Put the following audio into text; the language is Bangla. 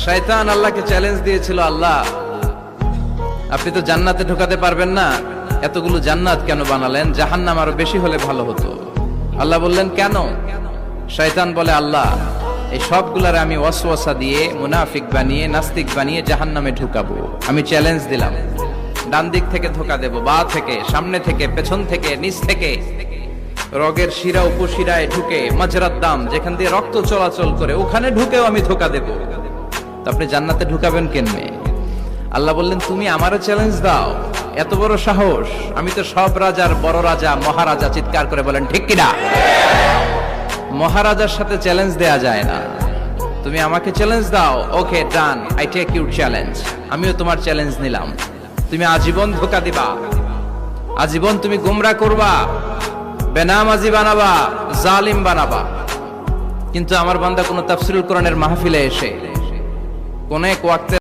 শয়তান আল্লাহকে চ্যালেঞ্জ দিয়েছিল, আল্লাহ আপনি তো জান্নাতে ঢোকাতে পারবেন না, এতগুলো জান্নাত কেন বানালেন? জাহান্নাম আরো বেশি হলে ভালো হতো। আল্লাহ বললেন কেন? শয়তান বলে, আল্লাহ এই সবগুলারে আমি ওয়াসওয়াসা দিয়ে মুনাফিক বানিয়ে নাস্তিক বানিয়ে জাহান্নামে ঢুকাবো। আমি চ্যালেঞ্জ দিলাম, ডান দিক থেকে ধোকা দেব, বা থেকে, সামনে থেকে, পেছন থেকে, নিচ থেকে, রগের শিরা উপশিরায় ঢুকে, মাজরাত দাম যেখান দিয়ে রক্ত চলাচল করে ওখানে ঢুকেও আমি ধোকা দেব। তো আপনি জান্নাতে ঢুকাবেন কেমনে? আল্লাহ বললেন তুমি আমারও চ্যালেঞ্জ দাও, এত বড় সাহস? আমি তো সব রাজার বড় রাজা, মহারাজা। চিৎকার করে বলেন ঠিক কিনা? মহারাজার সাথে চ্যালেঞ্জ দেয়া যায় না। তুমি আমাকে চ্যালেঞ্জ দাও, ওকে ডান, আই টেক ইউর চ্যালেঞ্জ। আমিও তোমার চ্যালেঞ্জ নিলাম। তুমি আজীবন ধোঁকা দিবা, আজীবন তুমি গুমরা করবা, বেনামাজি বানাবা, জালিম বানাবা। কিন্তু আমার বান্দা কোন তাফসীরুল কোরআনের মাহফিলে এসে কোন এক ওয়াক্তে